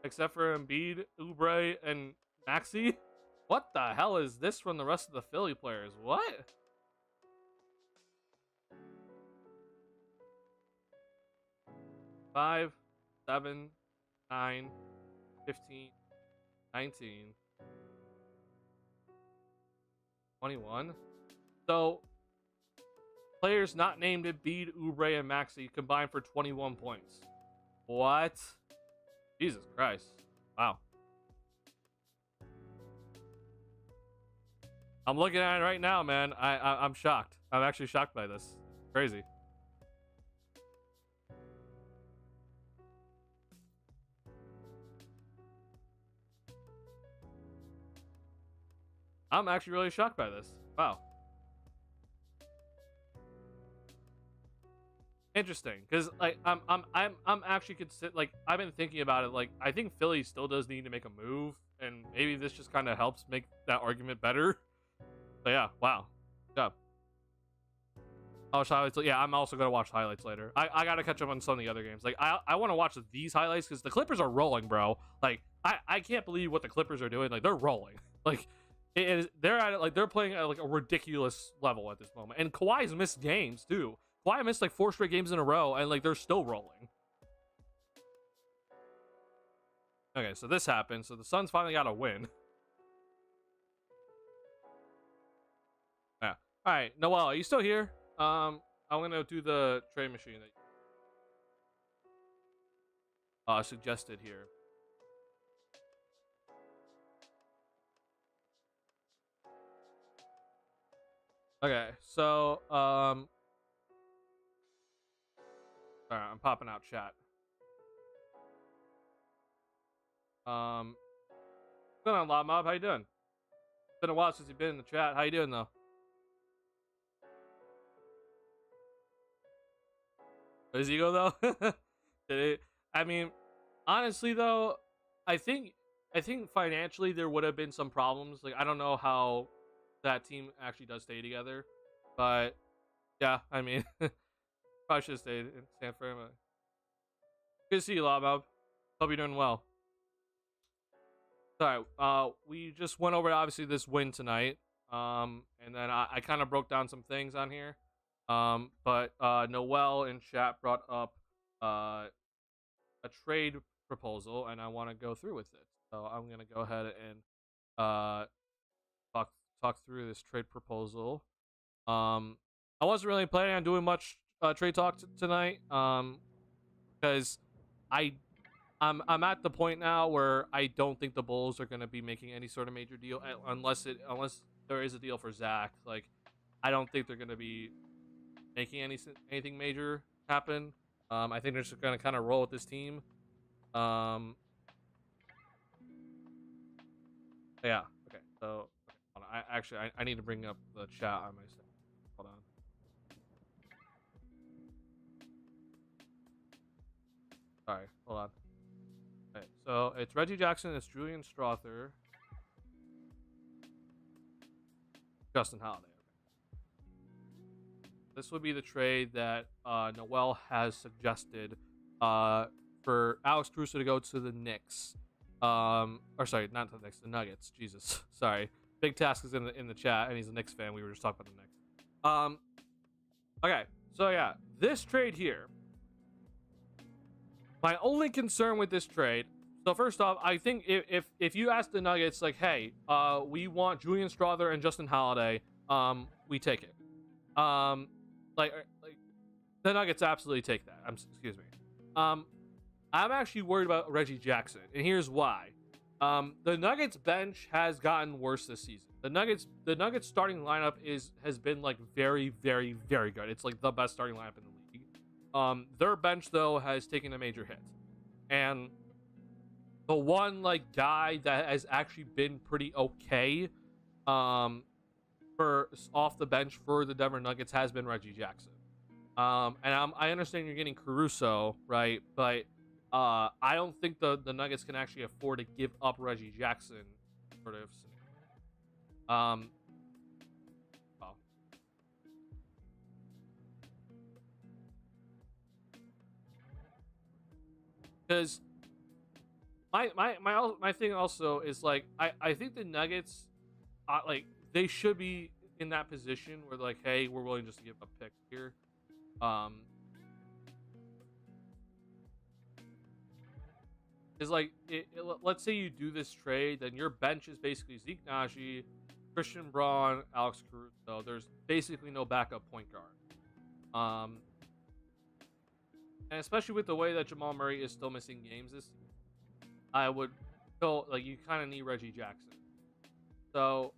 Speaker 1: except for Embiid, Oubre, and Maxey. What the hell is this from the rest of the Philly players? What? Five, 7, 9, 15, 19, 21. So, players not named Embiid, Oubre, and Maxey combined for 21 points. What? Jesus Christ. Wow. I'm looking at it right now, man. I'm shocked. I'm actually shocked by this. Crazy. I'm actually really shocked by this. Wow. Interesting, because like I'm actually like I've been thinking about it. Like I think Philly still does need to make a move, and maybe this just kind of helps make that argument better. But yeah, wow, yeah. I'll watch highlights. Yeah, I'm also gonna watch highlights later. I gotta catch up on some of the other games. Like I want to watch these highlights because the Clippers are rolling, bro. Like I can't believe what the Clippers are doing. Like they're rolling. Like they're at it. Like they're playing at like a ridiculous level at this moment. And Kawhi's missed games too. Kawhi missed like 4 straight games in a row, and like they're still rolling. Okay, so this happened. So the Suns finally got a win. Yeah. All right, Noel, are you still here? I'm gonna do the trade machine that suggested here. Okay, so all right, I'm popping out chat. What's going on, Lot Mob? How you doing? It's been a while since you've been in the chat. How you doing though? His ego though? Did it? I mean, honestly though, I think financially there would have been some problems. Like I don't know how that team actually does stay together, but yeah, I mean, probably should have stayed in Stanford. Good to see you, Lot Mob. Hope you're doing well. Sorry, we just went over obviously this win tonight, and then I kind of broke down some things on here, but Noel in chat brought up a trade proposal, and I want to go through with it. So I'm gonna go ahead and talk through this trade proposal. I wasn't really planning on doing much trade talk tonight, because I'm at the point now where I don't think the Bulls are going to be making any sort of major deal unless there is a deal for Zach. Like, I don't think they're going to be making anything major happen. I think they're just going to kind of roll with this team. Yeah. Okay. So, I need to bring up the chat on my side. Hold on. Sorry. Hold on. Okay, so it's Reggie Jackson, it's Julian Strother, Justin Holiday. Okay. This would be the trade that Noel has suggested for Alex Caruso to go to the Knicks. Or sorry, not the Knicks, the Nuggets. Jesus, sorry. Big Task is in the chat, and he's a Knicks fan. We were just talking about the Knicks. Okay, so yeah, this trade here. My only concern with this trade. So first off, I think if you ask the Nuggets like, hey, we want Julian Strother and Justin Holiday, we take it. Like the Nuggets absolutely take that. Excuse me. I'm actually worried about Reggie Jackson, and here's why. The Nuggets bench has gotten worse this season. The Nuggets starting lineup has been like very, very, very good. It's like the best starting lineup in the league. Their bench though has taken a major hit, and the one like guy that has actually been pretty okay, for off the bench for the Denver Nuggets has been Reggie Jackson. And I understand you're getting Caruso, right? But I don't think the Nuggets can actually afford to give up Reggie Jackson, sort of. Well, because my thing also is like I think the Nuggets, like they should be in that position where like, hey, we're willing just to give a pick here. Is like let's say you do this trade, then your bench is basically Zeke Naji, Christian Braun, Alex Caruso. There's basically no backup point guard. And especially with the way that Jamal Murray is still missing games this season, I would feel like you kind of need Reggie Jackson. So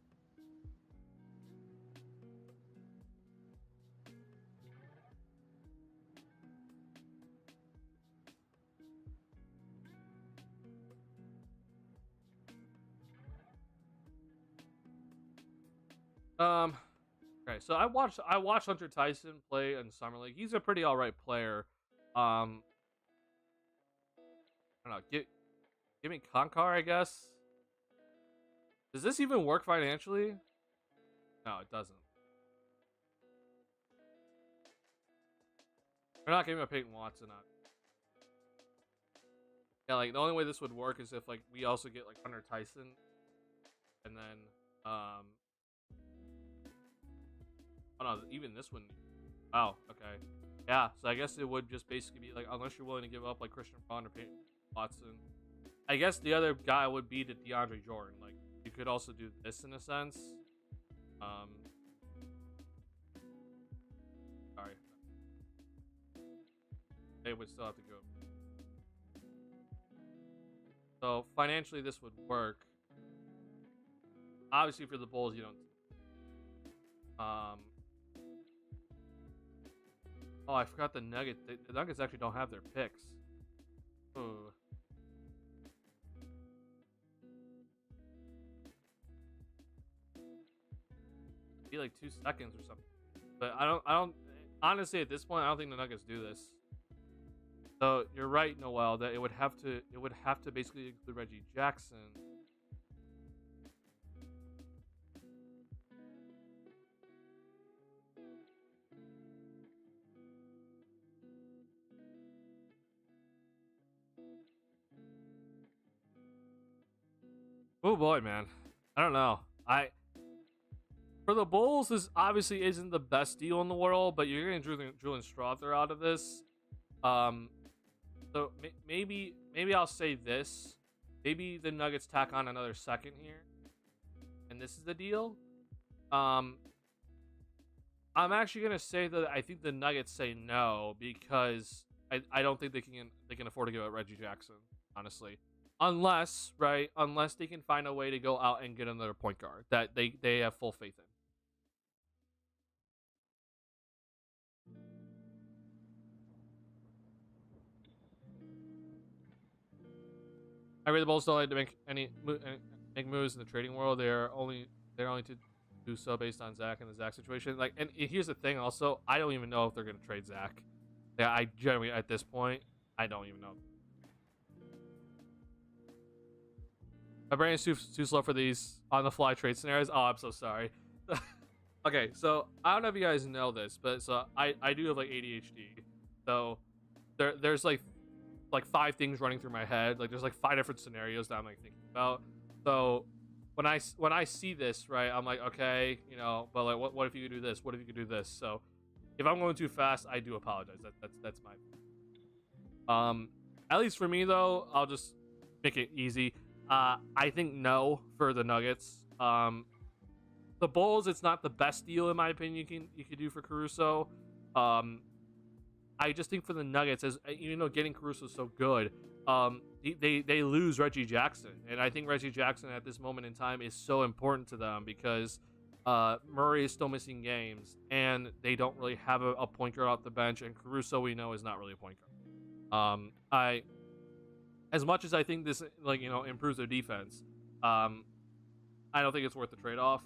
Speaker 1: okay, so I watched Hunter Tyson play in Summer League. He's a pretty alright player. I don't know, give me Konkar, I guess. Does this even work financially? No, it doesn't. We're not giving a Peyton Watson on. Yeah, like the only way this would work is if like we also get like Hunter Tyson, and then oh no, even this one. Wow, okay. Yeah, so I guess it would just basically be like, unless you're willing to give up like Christian Braun or Peyton Watson. I guess the other guy would be the DeAndre Jordan. Like, you could also do this in a sense. Sorry. They would still have to go. So financially, this would work. Obviously, for the Bulls, you don't. Oh, I forgot the Nuggets. The Nuggets actually don't have their picks. Ooh. Be like 2 seconds or something. But I don't. Honestly, at this point, I don't think the Nuggets do this. So you're right, Noel, that it would have to basically include Reggie Jackson. Oh boy, man. I don't know. For the Bulls, this obviously isn't the best deal in the world, but you're getting Julian Strawther out of this. So maybe I'll say this. Maybe the Nuggets tack on another second here, and this is the deal. I'm actually gonna say that I think the Nuggets say no because I don't think they can afford to give up Reggie Jackson, honestly. Unless they can find a way to go out and get another point guard that they have full faith in. I really Bulls don't like to make moves in the trading world. They're only to do so based on Zach and the Zach situation. Like, and here's the thing. Also, I don't even know if they're gonna trade Zach. Yeah, I generally at this point I don't even know. My brain is too slow for these on the fly trade scenarios. Oh, I'm so sorry. Okay, so I don't know if you guys know this, but so I do have like ADHD. So there's like 5 things running through my head. Like there's like 5 different scenarios that I'm like thinking about. So when I see this, right, I'm like, okay, you know, but like what if you could do this? What if you could do this? So if I'm going too fast, I do apologize. That's my at least for me though, I'll just make it easy. I think no for the Nuggets. The Bulls, it's not the best deal in my opinion you could do for Caruso. I just think for the Nuggets, as you know, getting Caruso is so good. They lose Reggie Jackson, and I think Reggie Jackson at this moment in time is so important to them because Murray is still missing games, and they don't really have a point guard off the bench, and Caruso we know is not really a point guard. As much as I think this, like, you know, improves their defense, I don't think it's worth the trade-off.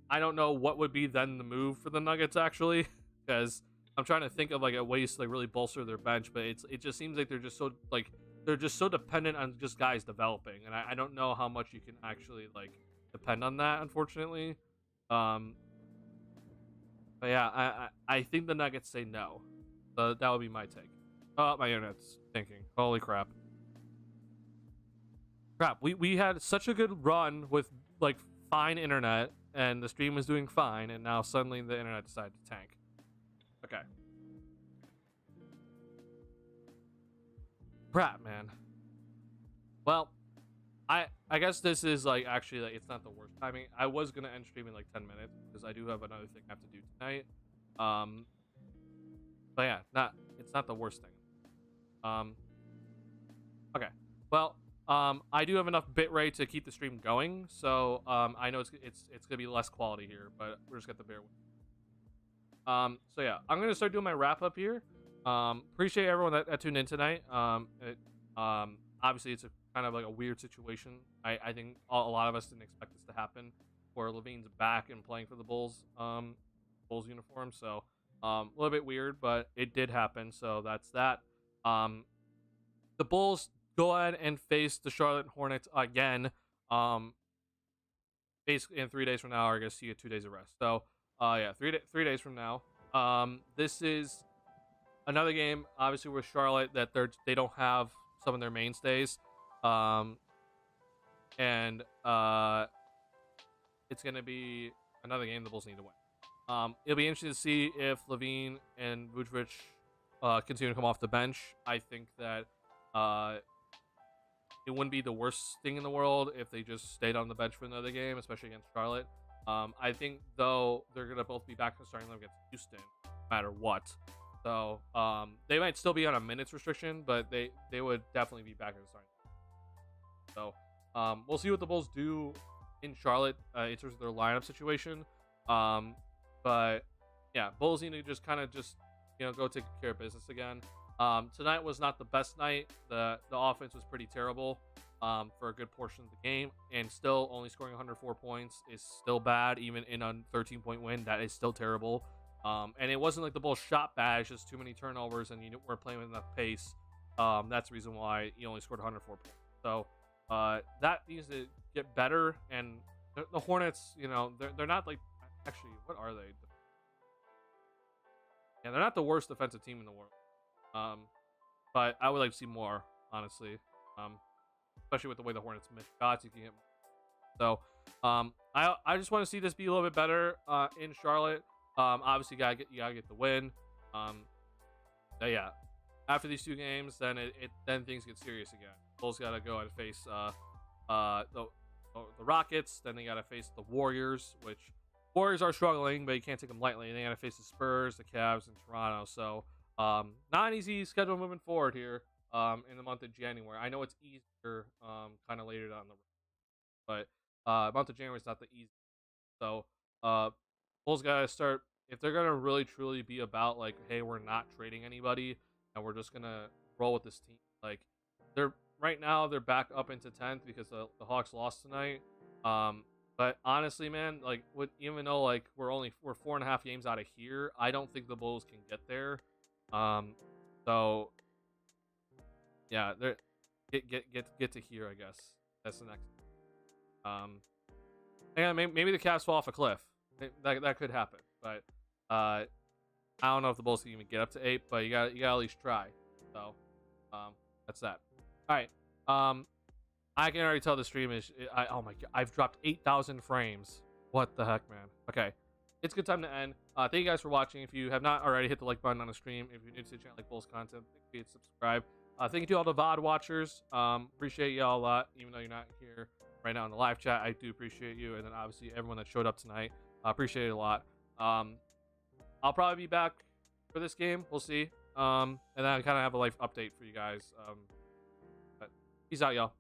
Speaker 1: I don't know what would be then the move for the Nuggets, actually, because I'm trying to think of, like, a ways to, like, really bolster their bench, but it just seems like they're just so dependent on just guys developing, and I don't know how much you can actually, like, depend on that, unfortunately. But yeah, I think the Nuggets say no. So that would be my take. Oh, my internet's thinking. Holy crap. We had such a good run with, like, fine internet, and the stream was doing fine, and now suddenly the internet decided to tank. Okay. Crap, man. Well, I guess this is, like, actually, like, it's not the worst timing. I was gonna end stream in, like, 10 minutes, because I do have another thing I have to do tonight. But yeah, it's not the worst thing. Okay. Well, I do have enough bitrate to keep the stream going, so I know it's gonna be less quality here, but we're just gonna bear with. So yeah, I'm gonna start doing my wrap up here. Appreciate everyone that tuned in tonight. Obviously it's a kind of like a weird situation. I think a lot of us didn't expect this to happen, where LaVine's back and playing for the Bulls uniform. So a little bit weird, but it did happen. So that's that. The Bulls go ahead and face the Charlotte Hornets again. Basically in 3 days from now, are gonna see 2 days of rest. So yeah, 3 days from now. This is another game, obviously, with Charlotte that they don't have some of their mainstays. And it's gonna be another game the Bulls need to win. It'll be interesting to see if LaVine and Vucevic continue to come off the bench. I think that it wouldn't be the worst thing in the world if they just stayed on the bench for another game, especially against Charlotte. I think though they're gonna both be back in the starting lineup against Houston, no matter what. So they might still be on a minutes restriction, but they would definitely be back in the starting. So we'll see what the Bulls do in Charlotte in terms of their lineup situation. But yeah, Bulls need to just kind of go take care of business again. Tonight was not the best night. The offense was pretty terrible for a good portion of the game, and still only scoring 104 points is still bad. Even in a 13-point win, that is still terrible. And it wasn't like the Bulls shot bad; it's just too many turnovers, and you weren't playing with enough pace. That's the reason why you only scored 104 points. So that needs to get better. And the Hornets, they're not like, actually, what are they? Yeah, they're not the worst defensive team in the world. But I would like to see more, honestly. Especially with the way the Hornets miss shots, you can get. So, I just want to see this be a little bit better in Charlotte. Obviously, you gotta get the win. But yeah, after these two games, then then things get serious again. Bulls gotta go and face the Rockets. Then they gotta face the Warriors, which Warriors are struggling, but you can't take them lightly. And they gotta face the Spurs, the Cavs, and Toronto. So not an easy schedule moving forward here in the month of January. I know it's easier kind of later down the road, but month of January is not the easy. So Bulls gotta start, if they're gonna really truly be about like, hey, we're not trading anybody and we're just gonna roll with this team. Like right now they're back up into 10th because the Hawks lost tonight. But honestly, man, like even though like we're 4.5 games out of here, I don't think the Bulls can get there. So yeah, they're get to here, I guess. That's the next. And maybe the Cavs fall off a cliff. That could happen, but I don't know if the Bulls can even get up to 8. But you got at least try. So that's that. All right. I can already tell the stream is. Oh my god, I've dropped 8,000 frames. What the heck, man? Okay, it's a good time to end. Thank you guys for watching. If you have not already, hit the like button on the stream. If you're new to the channel, like Bulls content, please subscribe. Thank you to all the VOD watchers. Appreciate y'all a lot, even though you're not here right now in the live chat. I do appreciate you, and then obviously everyone that showed up tonight. I appreciate it a lot. I'll probably be back for this game. We'll see. And then I kind of have a life update for you guys. But peace out, y'all.